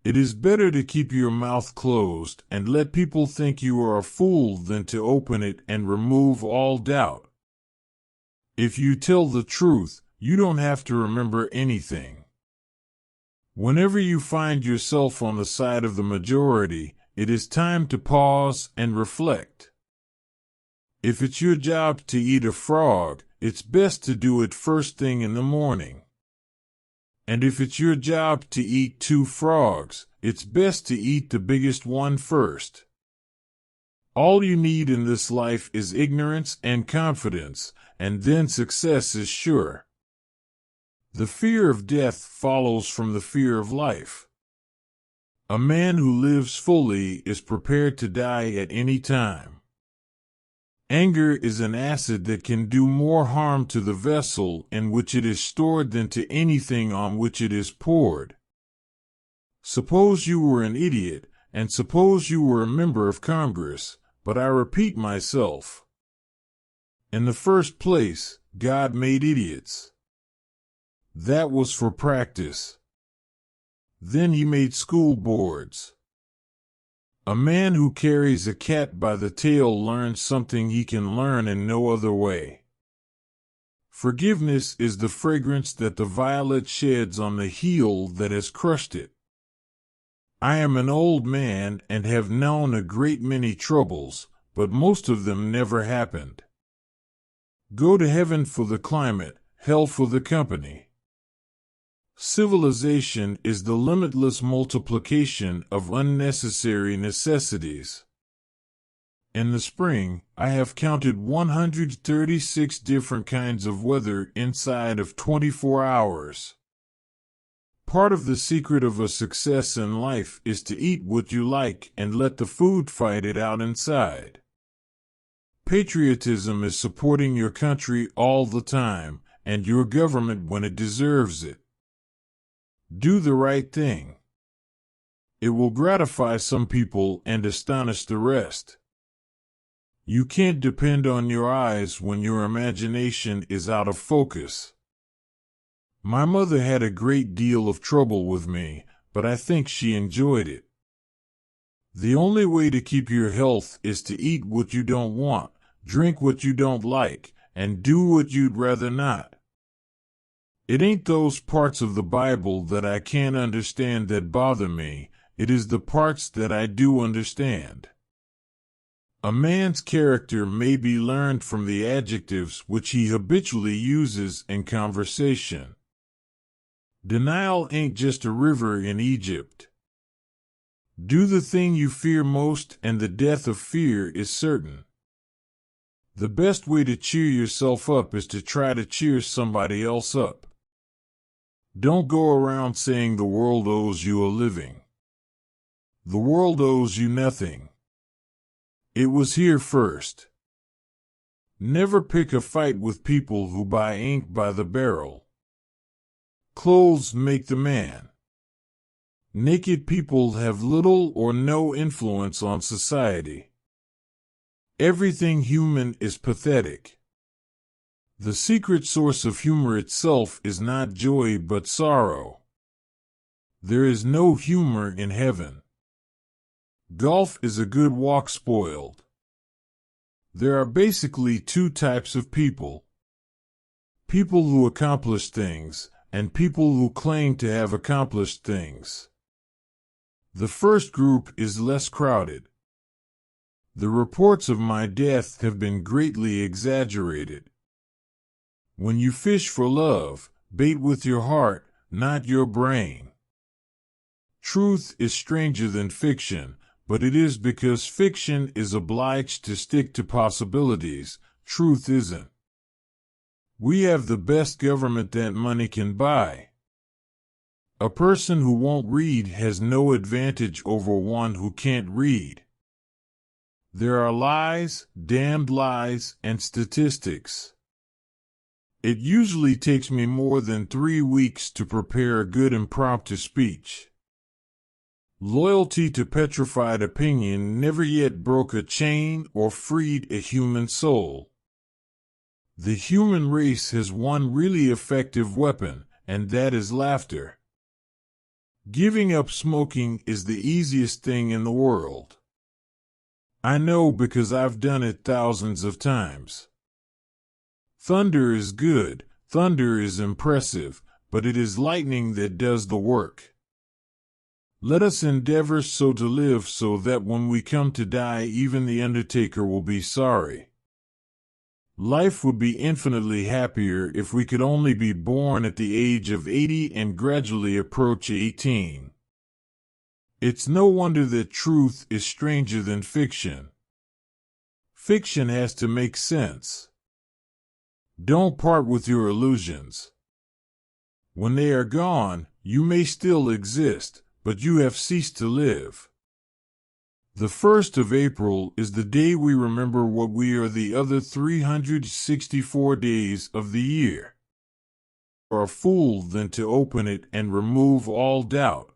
It is better to keep your mouth closed and let people think you are a fool than to open it and remove all doubt. If you tell the truth, you don't have to remember anything. Whenever you find yourself on the side of the majority, it is time to pause and reflect. If it's your job to eat a frog, it's best to do it first thing in the morning. And if it's your job to eat 2 frogs, it's best to eat the biggest one first. All you need in this life is ignorance and confidence, and then success is sure. The fear of death follows from the fear of life. A man who lives fully is prepared to die at any time. Anger is an acid that can do more harm to the vessel in which it is stored than to anything on which it is poured. Suppose you were an idiot, and suppose you were a member of Congress, but I repeat myself. In the first place, God made idiots. That was for practice. Then he made school boards. A man who carries a cat by the tail learns something he can learn in no other way. Forgiveness is the fragrance that the violet sheds on the heel that has crushed it. I am an old man and have known a great many troubles, but most of them never happened. Go to heaven for the climate, hell for the company. Civilization is the limitless multiplication of unnecessary necessities. In the spring, I have counted 136 different kinds of weather inside of 24 hours. Part of the secret of a success in life is to eat what you like and let the food fight it out inside. Patriotism is supporting your country all the time, and your government when it deserves it. Do the right thing. It will gratify some people and astonish the rest. You can't depend on your eyes when your imagination is out of focus. My mother had a great deal of trouble with me, but I think she enjoyed it. The only way to keep your health is to eat what you don't want, drink what you don't like, and do what you'd rather not. It ain't those parts of the Bible that I can't understand that bother me, it is the parts that I do understand. A man's character may be learned from the adjectives which he habitually uses in conversation. Denial ain't just a river in Egypt. Do the thing you fear most and the death of fear is certain. The best way to cheer yourself up is to try to cheer somebody else up. Don't go around saying the world owes you a living. The world owes you nothing. It was here first. Never pick a fight with people who buy ink by the barrel. Clothes make the man. Naked people have little or no influence on society. Everything human is pathetic. The secret source of humor itself is not joy but sorrow. There is no humor in heaven. Golf is a good walk spoiled. There are basically 2 types of people. People who accomplish things, and people who claim to have accomplished things. The first group is less crowded. The reports of my death have been greatly exaggerated. When you fish for love, bait with your heart, not your brain. Truth is stranger than fiction, but it is because fiction is obliged to stick to possibilities, truth isn't. We have the best government that money can buy. A person who won't read has no advantage over one who can't read. There are lies, damned lies, and statistics. It usually takes me more than 3 weeks to prepare a good impromptu speech. Loyalty to petrified opinion never yet broke a chain or freed a human soul. The human race has one really effective weapon, and that is laughter. Giving up smoking is the easiest thing in the world. I know because I've done it thousands of times. Thunder is good, thunder is impressive, but it is lightning that does the work. Let us endeavor so to live so that when we come to die even the undertaker will be sorry. Life would be infinitely happier if we could only be born at the age of 80 and gradually approach 18. It's no wonder that truth is stranger than fiction. Fiction has to make sense. Don't part with your illusions. When they are gone, you may still exist, but you have ceased to live. The 1st of April is the day we remember what we are the other 364 days of the year. Are fooled than to open it and remove all doubt.